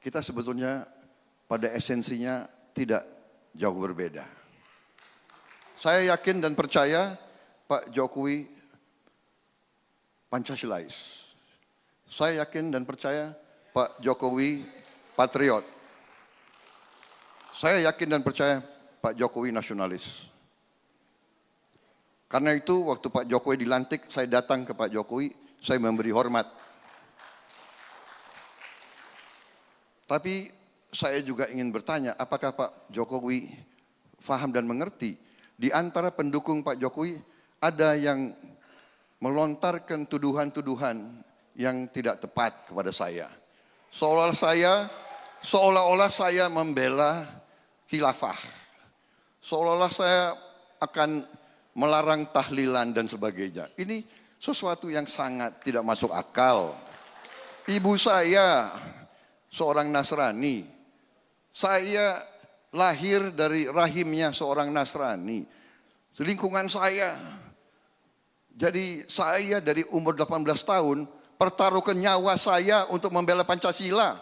kita sebetulnya pada esensinya tidak jauh berbeda. Saya yakin dan percaya Pak Jokowi Pancasilais. Saya yakin dan percaya Pak Jokowi patriot. Saya yakin dan percaya Pak Jokowi nasionalis. Karena itu waktu Pak Jokowi dilantik, saya datang ke Pak Jokowi, saya memberi hormat. Tapi saya juga ingin bertanya, apakah Pak Jokowi faham dan mengerti di antara pendukung Pak Jokowi ada yang melontarkan tuduhan-tuduhan yang tidak tepat kepada saya. Seolah-olah saya membela khilafah. Seolah-olah saya akan melarang tahlilan dan sebagainya. Ini sesuatu yang sangat tidak masuk akal. Ibu saya seorang Nasrani. Saya lahir dari rahimnya seorang Nasrani. Lingkungan saya. Jadi saya dari umur 18 tahun pertaruhkan nyawa saya untuk membela Pancasila.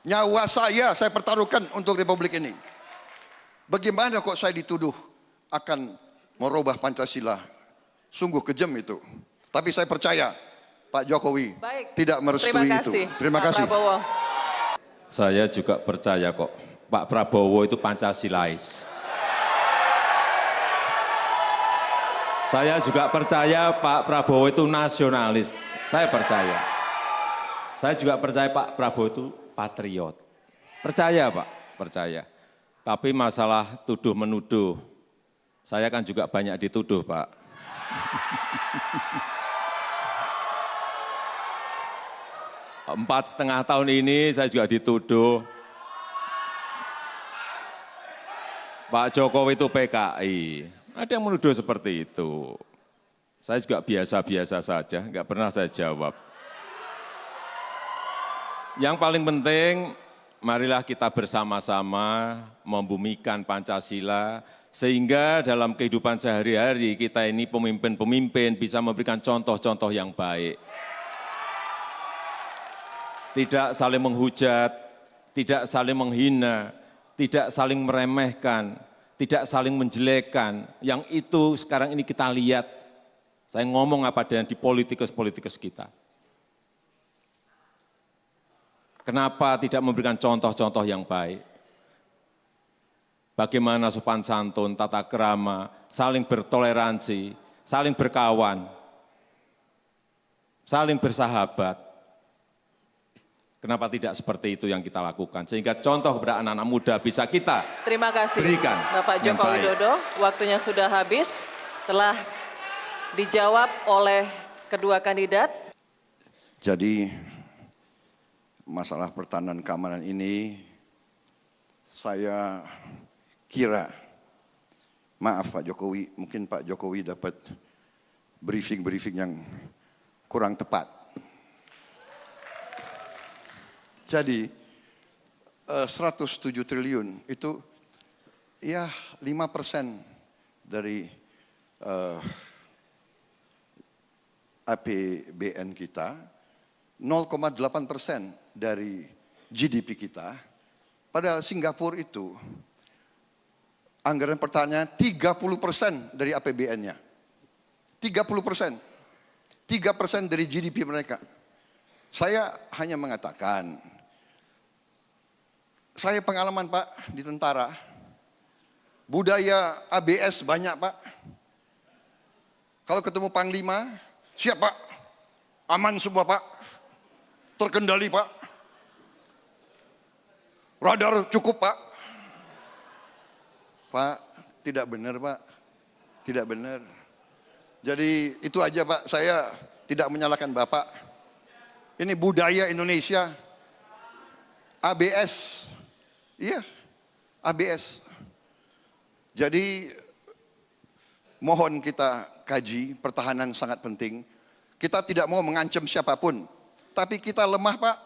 Nyawa saya pertaruhkan untuk Republik ini. Bagaimana kok saya dituduh akan merubah Pancasila? Sungguh kejam itu. Tapi saya percaya Pak Jokowi tidak merestui itu. Terima kasih. Prabowo. Saya juga percaya kok Pak Prabowo itu Pancasilais. Saya juga percaya Pak Prabowo itu nasionalis. Saya percaya. Saya juga percaya Pak Prabowo itu patriot. Percaya Pak, percaya. Tapi masalah tuduh-menuduh, saya kan juga banyak dituduh Pak. Empat setengah tahun ini saya juga dituduh Pak Jokowi itu PKI. Ada yang menuduh seperti itu. Saya juga biasa-biasa saja, nggak pernah saya jawab. Yang paling penting, marilah kita bersama-sama membumikan Pancasila, sehingga dalam kehidupan sehari-hari kita ini pemimpin-pemimpin bisa memberikan contoh-contoh yang baik. Tidak saling menghujat, tidak saling menghina, tidak saling meremehkan, tidak saling menjelekkan. Yang itu sekarang ini kita lihat, saya ngomong apa dengan di politikus-politikus kita. Kenapa tidak memberikan contoh-contoh yang baik? Bagaimana sopan santun, tata krama, saling bertoleransi, saling berkawan, saling bersahabat. Kenapa tidak seperti itu yang kita lakukan? Sehingga contoh kepada anak-anak muda bisa kita Terima kasih berikan Bapak Joko Widodo. Waktunya sudah habis. Telah dijawab oleh kedua kandidat. Jadi masalah pertahanan keamanan ini saya kira, maaf Pak Jokowi, mungkin Pak Jokowi dapat briefing-briefing yang kurang tepat. Jadi 107 triliun itu ya 5% dari APBN kita, 0,8% dari GDP kita. Padahal Singapura itu anggaran pertahanan 30% dari APBN-nya. 30%. 3% dari GDP mereka. Saya hanya mengatakan, saya pengalaman Pak di tentara, budaya ABS banyak Pak. Kalau ketemu Panglima, siap Pak, aman semua Pak, terkendali Pak, radar cukup Pak. Pak, tidak benar Pak, tidak benar. Jadi itu aja Pak, saya tidak menyalahkan Bapak. Ini budaya Indonesia, ABS, iya, ABS. Jadi mohon kita kaji, pertahanan sangat penting. Kita tidak mau mengancam siapapun, tapi kita lemah Pak.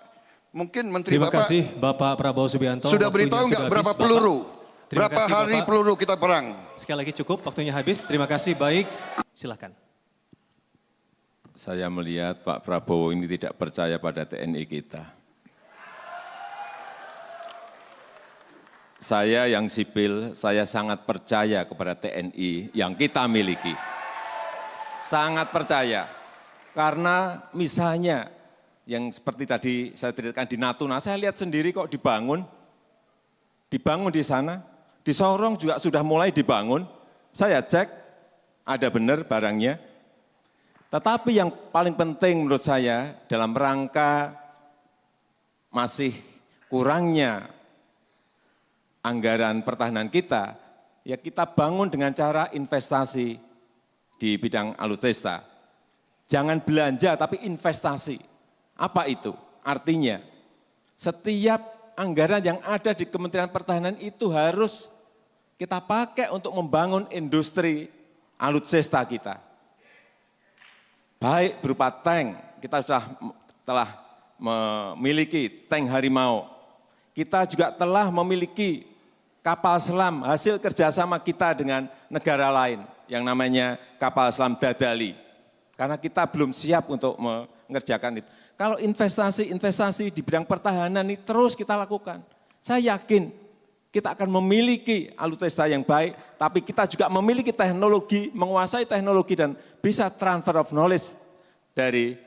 Mungkin Menteri Terima Bapak kasih Bapak Prabowo Subianto. sudah beritahu nggak berapa peluru, berapa hari Bapak. peluru kita perang. Sekali lagi cukup, waktunya habis. Terima kasih, baik. Silakan. Saya melihat Pak Prabowo ini tidak percaya pada TNI kita. saya yang sipil, saya sangat percaya kepada TNI yang kita miliki. Sangat percaya, karena misalnya yang seperti tadi saya ceritakan di Natuna, saya lihat sendiri kok dibangun di sana, di Sorong juga sudah mulai dibangun, saya cek, ada benar barangnya. Tetapi yang paling penting menurut saya dalam rangka masih kurangnya anggaran pertahanan kita, ya kita bangun dengan cara investasi di bidang alutsista. Jangan belanja tapi investasi. Apa itu? Artinya setiap anggaran yang ada di Kementerian Pertahanan itu harus kita pakai untuk membangun industri alutsista kita. Baik berupa tank, kita telah memiliki tank Harimau. Kita juga telah memiliki kapal selam hasil kerjasama kita dengan negara lain yang namanya kapal selam Dadali. Karena kita belum siap untuk mengerjakan itu. Kalau investasi di bidang pertahanan ini terus kita lakukan. Saya yakin kita akan memiliki alutsista yang baik, tapi kita juga memiliki teknologi, menguasai teknologi dan bisa transfer of knowledge dari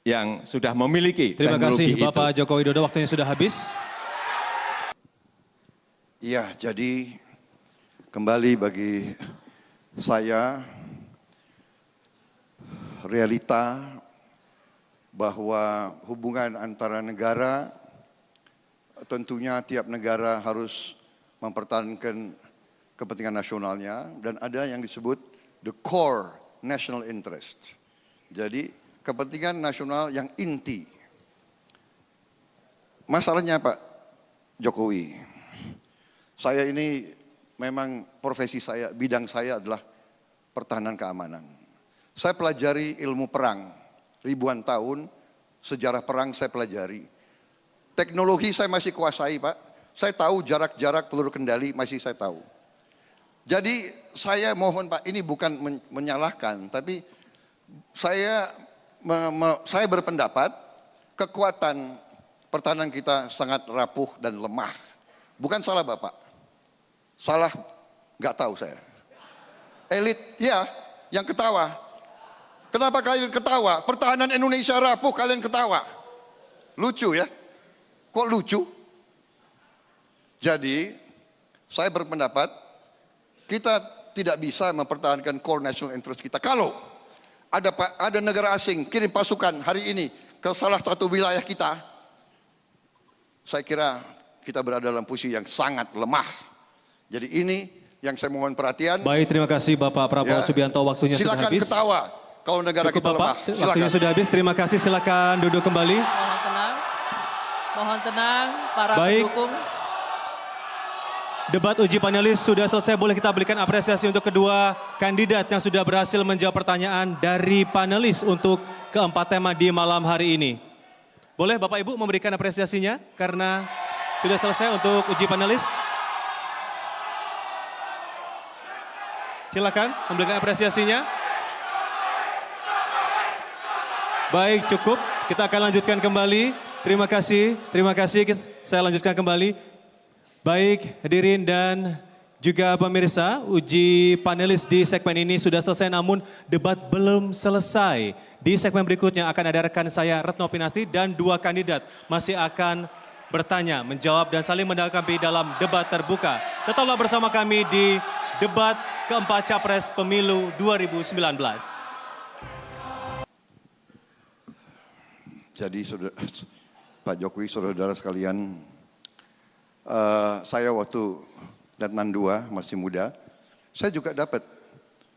yang sudah memiliki Terima teknologi kasih Bapak Joko Widodo, waktunya sudah habis. Iya, jadi kembali bagi saya realita bahwa hubungan antara negara, tentunya tiap negara harus mempertahankan kepentingan nasionalnya dan ada yang disebut the core national interest. Jadi kepentingan nasional yang inti. Masalahnya Pak Jokowi, saya ini memang profesi saya, bidang saya adalah pertahanan keamanan. Saya pelajari ilmu perang, ribuan tahun, sejarah perang saya pelajari. Teknologi saya masih kuasai Pak, saya tahu jarak-jarak peluru kendali masih saya tahu. Jadi saya mohon Pak, ini bukan menyalahkan, tapi saya berpendapat kekuatan pertahanan kita sangat rapuh dan lemah. Bukan salah Bapak, salah nggak tahu saya. Elit, ya, yang ketawa. Kenapa kalian ketawa? Pertahanan Indonesia rapuh, kalian ketawa. Lucu ya? Kok lucu? Jadi, saya berpendapat kita tidak bisa mempertahankan core national interest kita. Kalau ada negara asing kirim pasukan hari ini ke salah satu wilayah kita, saya kira kita berada dalam posisi yang sangat lemah. Jadi ini yang saya mohon perhatian. Baik, terima kasih Bapak Prabowo Subianto, waktunya sudah habis. Silakan ketawa kalau negara Cukup kita Bapak, lemah. Silakan. waktunya sudah habis. Terima kasih, silakan duduk kembali. Mohon tenang. Mohon tenang para Baik. pendukung. Debat uji panelis sudah selesai, boleh kita berikan apresiasi untuk kedua kandidat yang sudah berhasil menjawab pertanyaan dari panelis untuk keempat tema di malam hari ini. Boleh Bapak Ibu memberikan apresiasinya karena sudah selesai untuk uji panelis. Silakan memberikan apresiasinya. Baik, cukup. Kita akan lanjutkan kembali. Terima kasih. Saya lanjutkan kembali. Baik, hadirin dan juga pemirsa, uji panelis di segmen ini sudah selesai namun debat belum selesai. Di segmen berikutnya akan ada rekan saya Retno Pinasti dan dua kandidat masih akan bertanya, menjawab dan saling menanggapi dalam debat terbuka. Tetaplah bersama kami di debat keempat Capres Pemilu 2019. Jadi Pak Jokowi, saudara-saudara sekalian, saya waktu Letnan II masih muda, saya juga dapat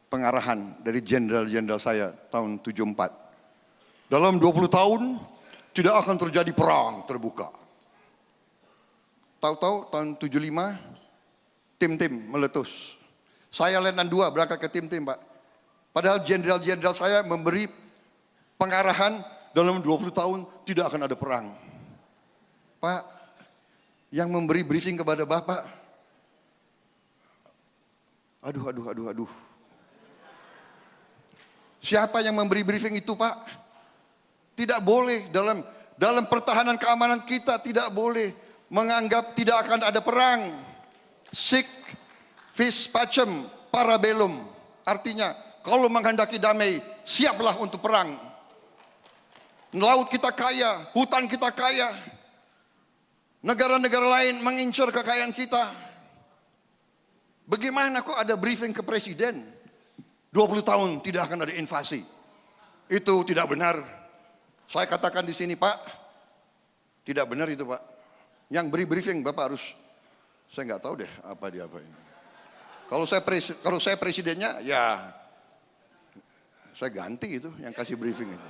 pengarahan dari jenderal-jenderal saya tahun 74. Dalam 20 tahun tidak akan terjadi perang terbuka. Tahu-tahu tahun 75 tim-tim meletus. Saya Letnan II berangkat ke tim-tim Pak. Padahal jenderal-jenderal saya memberi pengarahan dalam 20 tahun tidak akan ada perang. Pak, yang memberi briefing kepada Bapak, aduh. Siapa yang memberi briefing itu Pak? Tidak boleh dalam pertahanan keamanan kita tidak boleh menganggap tidak akan ada perang. Sic vis pacem parabellum. Artinya, kalau menghendaki damai, siaplah untuk perang. Laut kita kaya, hutan kita kaya. Negara-negara lain mengincar kekayaan kita. Bagaimana kok ada briefing ke presiden? 20 tahun tidak akan ada invasi. Itu tidak benar. Saya katakan di sini, Pak, tidak benar itu, Pak. Yang beri briefing Bapak harus, saya nggak tahu deh apa dia apa ini. Kalau saya presidennya, ya saya ganti itu yang kasih briefing itu.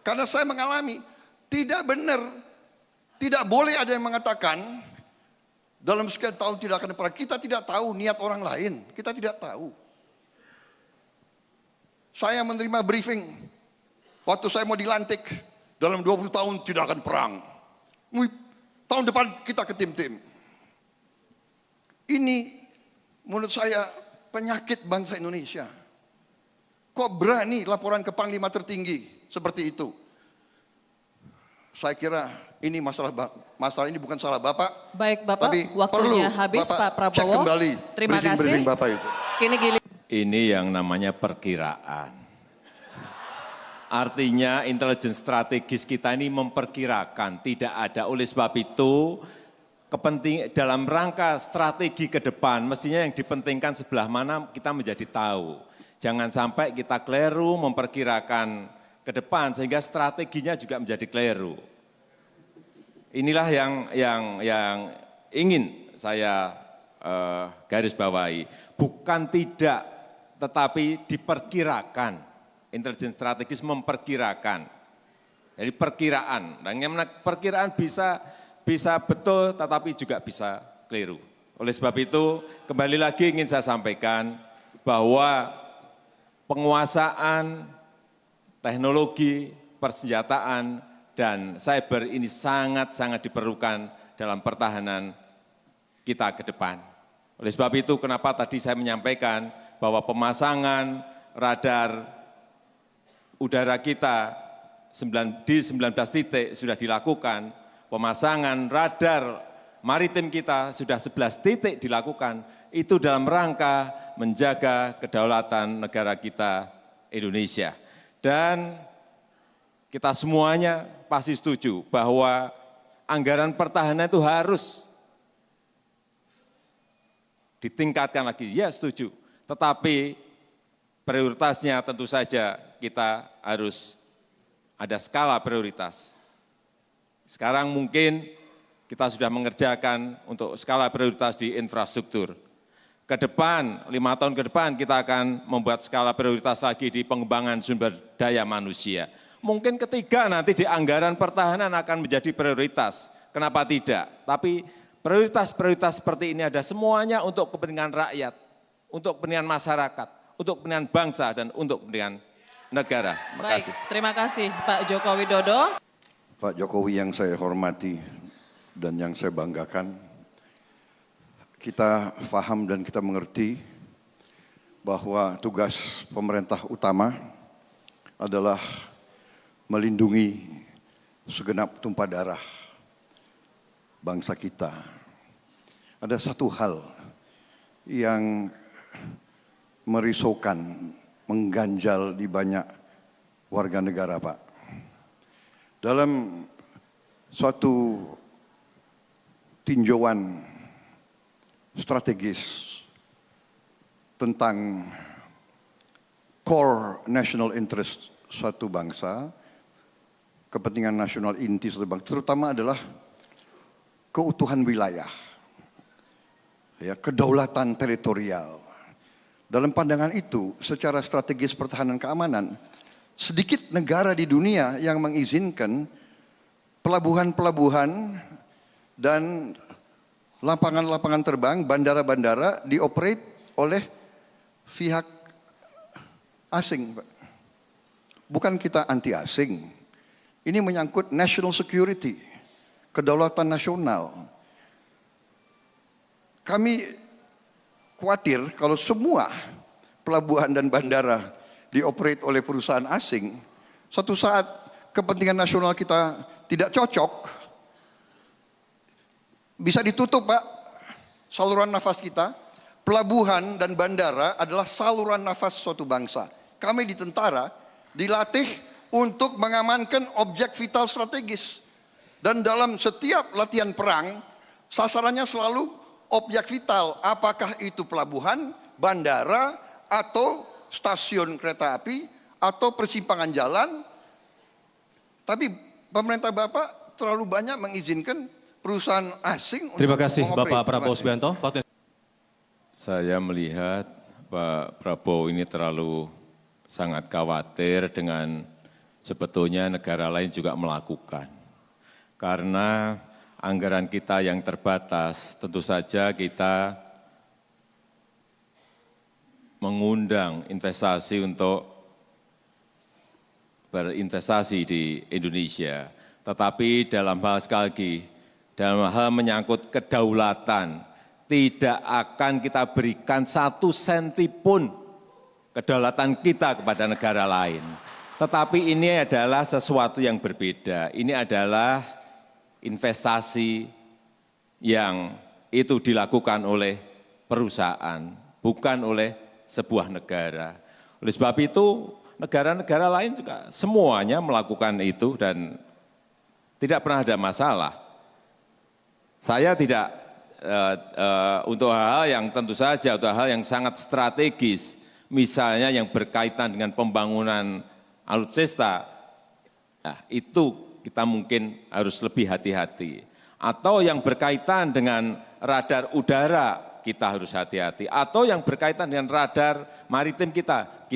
Karena saya mengalami tidak benar, tidak boleh ada yang mengatakan dalam sekian tahun tidak akan perang. Kita tidak tahu niat orang lain, kita tidak tahu. Saya menerima briefing waktu saya mau dilantik, dalam 20 tahun tidak akan perang. Tahun depan kita ke tim-tim. Ini menurut saya penyakit bangsa Indonesia. Kok berani laporan ke Panglima tertinggi seperti itu? Saya kira ini masalah ini bukan salah Bapak. Baik Bapak, tapi waktunya habis Bapak Pak Prabowo. cek kembali Terima kasih. briefing Bapak itu. Kini giliran. Ini yang namanya perkiraan. Artinya intelijen strategis kita ini memperkirakan, tidak ada. Oleh sebab itu, dalam rangka strategi ke depan, mestinya yang dipentingkan sebelah mana kita menjadi tahu. Jangan sampai kita keliru memperkirakan ke depan, sehingga strateginya juga menjadi keliru. Inilah yang ingin saya garis bawahi. Bukan tidak, tetapi diperkirakan. Intelijen strategis memperkirakan. Jadi perkiraan. Dan perkiraan bisa betul tetapi juga bisa keliru. Oleh sebab itu kembali lagi ingin saya sampaikan bahwa penguasaan teknologi, persenjataan, dan cyber ini sangat-sangat diperlukan dalam pertahanan kita ke depan. Oleh sebab itu kenapa tadi saya menyampaikan bahwa pemasangan radar udara kita di 19 titik sudah dilakukan, pemasangan radar maritim kita sudah 11 titik dilakukan, itu dalam rangka menjaga kedaulatan negara kita Indonesia. Dan kita semuanya pasti setuju bahwa anggaran pertahanan itu harus ditingkatkan lagi, ya setuju. Tetapi prioritasnya tentu saja kita harus ada skala prioritas. Sekarang mungkin kita sudah mengerjakan untuk skala prioritas di infrastruktur. Ke depan, 5 tahun ke depan kita akan membuat skala prioritas lagi di pengembangan sumber daya manusia. Mungkin ketiga nanti di anggaran pertahanan akan menjadi prioritas. Kenapa tidak? Tapi prioritas-prioritas seperti ini ada semuanya untuk kepentingan rakyat, untuk kepentingan masyarakat, untuk kepentingan bangsa, dan untuk kepentingan negara. Terima Baik, kasih. terima kasih Pak Joko Widodo. Pak Jokowi yang saya hormati dan yang saya banggakan, kita paham dan kita mengerti bahwa tugas pemerintah utama adalah melindungi segenap tumpah darah bangsa kita. Ada satu hal yang merisaukan, mengganjal di banyak warga negara, Pak. Dalam suatu tinjauan strategis tentang core national interest suatu bangsa, kepentingan nasional inti suatu bangsa, terutama adalah keutuhan wilayah, ya, kedaulatan teritorial. Dalam pandangan itu, secara strategis pertahanan keamanan, sedikit negara di dunia yang mengizinkan pelabuhan-pelabuhan dan lapangan-lapangan terbang, bandara-bandara dioperate oleh pihak asing. Bukan kita anti asing, ini menyangkut national security, kedaulatan nasional. Kami khawatir kalau semua pelabuhan dan bandara dioperate oleh perusahaan asing, suatu saat kepentingan nasional kita tidak cocok, bisa ditutup Pak, saluran nafas kita. Pelabuhan dan bandara adalah saluran nafas suatu bangsa. Kami di tentara dilatih untuk mengamankan objek vital strategis. Dan dalam setiap latihan perang, sasarannya selalu objek vital. Apakah itu pelabuhan, bandara, atau stasiun kereta api, atau persimpangan jalan. Tapi pemerintah Bapak terlalu banyak mengizinkan perusahaan asing. Terima kasih mengoperate. Bapak Prabowo Subianto. Saya melihat Pak Prabowo ini terlalu sangat khawatir dengan sebetulnya negara lain juga melakukan. Karena anggaran kita yang terbatas, tentu saja kita mengundang investasi untuk berinvestasi di Indonesia. Tetapi dalam hal sekali lagi, dalam hal menyangkut kedaulatan, tidak akan kita berikan 1 senti pun kedaulatan kita kepada negara lain. Tetapi ini adalah sesuatu yang berbeda. Ini adalah investasi yang itu dilakukan oleh perusahaan, bukan oleh sebuah negara. Oleh sebab itu, negara-negara lain juga semuanya melakukan itu dan tidak pernah ada masalah. Saya tidak untuk hal-hal yang tentu saja, untuk hal yang sangat strategis, misalnya yang berkaitan dengan pembangunan alutsista, nah, itu kita mungkin harus lebih hati-hati. Atau yang berkaitan dengan radar udara, kita harus hati-hati. Atau yang berkaitan dengan radar maritim kita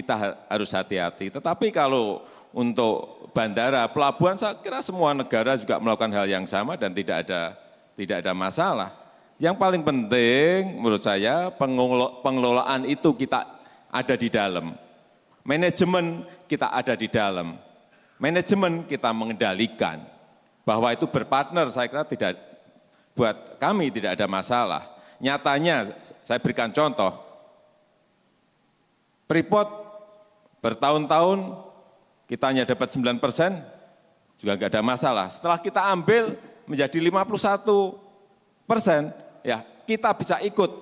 harus hati-hati. Tetapi kalau untuk bandara, pelabuhan, saya kira semua negara juga melakukan hal yang sama dan tidak ada masalah. Yang paling penting menurut saya pengelolaan itu kita ada di dalam. Manajemen kita ada di dalam. Manajemen kita mengendalikan. Bahwa itu berpartner saya kira tidak, buat kami tidak ada masalah. Nyatanya saya berikan contoh. Freeport bertahun-tahun kita hanya dapat 9%, juga enggak ada masalah. Setelah kita ambil menjadi 51%, ya kita bisa ikut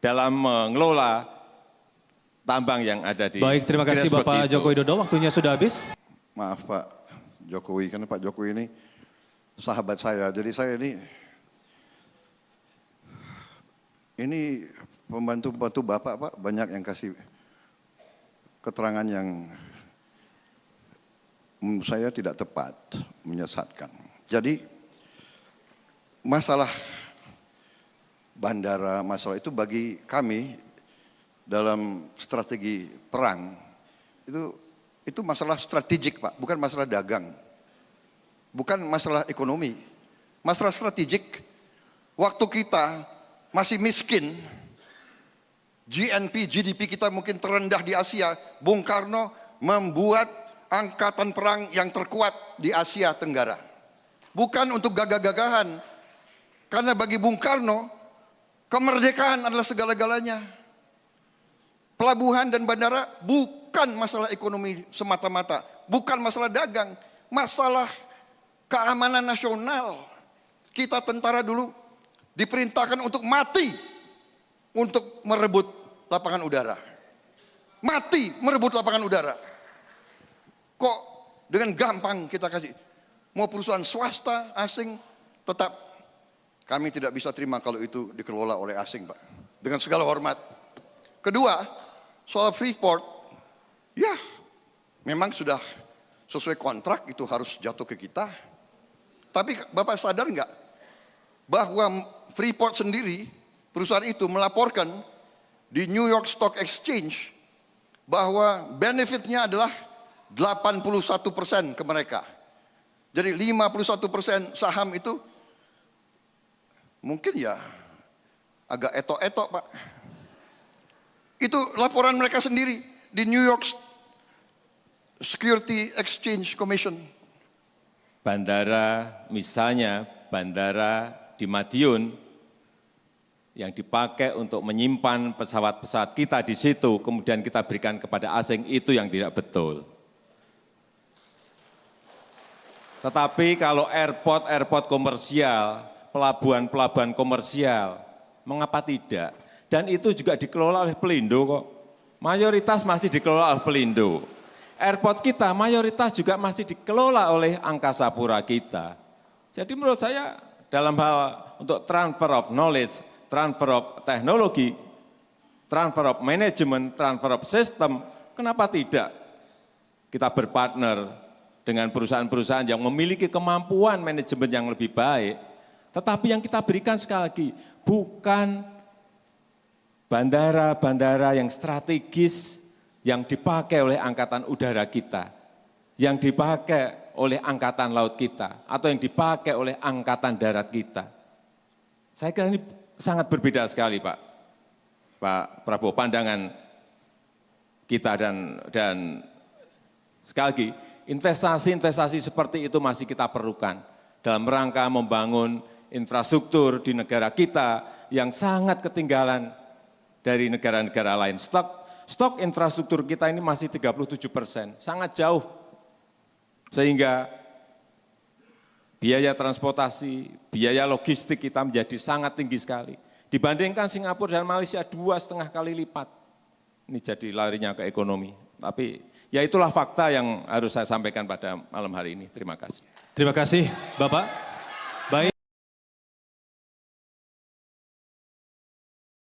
dalam mengelola tambang yang ada di. Baik, terima kasih Bapak Joko Widodo, waktunya sudah habis. Maaf Pak Jokowi, karena Pak Jokowi ini sahabat saya, jadi saya ini pembantu-pembantu Bapak Pak, banyak yang kasih keterangan yang menurut saya tidak tepat, menyesatkan. Jadi masalah bandara, masalah itu bagi kami dalam strategi perang itu masalah strategik Pak, bukan masalah dagang, bukan masalah ekonomi, masalah strategik. Waktu kita masih miskin, GDP kita mungkin terendah di Asia, Bung Karno membuat angkatan perang yang terkuat di Asia Tenggara. Bukan untuk gagah-gagahan, karena bagi Bung Karno kemerdekaan adalah segala-galanya. Pelabuhan dan bandara bukan masalah ekonomi semata-mata, bukan masalah dagang, masalah keamanan nasional. Kita tentara dulu diperintahkan untuk mati untuk merebut lapangan udara. Mati merebut lapangan udara. Kok dengan gampang kita kasih, mau perusahaan swasta, asing, tetap kami tidak bisa terima kalau itu dikelola oleh asing Pak. Dengan segala hormat. Kedua, soal Freeport, ya memang sudah sesuai kontrak itu harus jatuh ke kita. Tapi Bapak sadar nggak bahwa Freeport sendiri, perusahaan itu melaporkan di New York Stock Exchange bahwa benefitnya adalah 81% ke mereka. Jadi 51% saham itu mungkin ya agak etok-etok Pak. Itu laporan mereka sendiri di New York Security Exchange Commission. Bandara, misalnya bandara di Madiun yang dipakai untuk menyimpan pesawat-pesawat kita di situ, kemudian kita berikan kepada asing, itu yang tidak betul. Tetapi kalau airport komersial, pelabuhan-pelabuhan komersial. Mengapa tidak? Dan itu juga dikelola oleh Pelindo kok. Mayoritas masih dikelola oleh Pelindo. Airport kita mayoritas juga masih dikelola oleh Angkasa Pura kita. Jadi menurut saya dalam hal untuk transfer of knowledge, transfer of teknologi, transfer of management, transfer of system, kenapa tidak kita berpartner dengan perusahaan-perusahaan yang memiliki kemampuan manajemen yang lebih baik, tetapi yang kita berikan sekali lagi bukan bandara-bandara yang strategis yang dipakai oleh Angkatan Udara kita, yang dipakai oleh Angkatan Laut kita, atau yang dipakai oleh Angkatan Darat kita. Saya kira ini sangat berbeda sekali Pak Prabowo, pandangan kita dan sekali lagi, investasi-investasi seperti itu masih kita perlukan dalam rangka membangun infrastruktur di negara kita yang sangat ketinggalan dari negara-negara lain. Stok infrastruktur kita ini masih 37%, sangat jauh. Sehingga biaya transportasi, biaya logistik kita menjadi sangat tinggi sekali. Dibandingkan Singapura dan Malaysia 2,5 kali lipat. Ini jadi larinya ke ekonomi. Tapi ya itulah fakta yang harus saya sampaikan pada malam hari ini. Terima kasih. Terima kasih Bapak.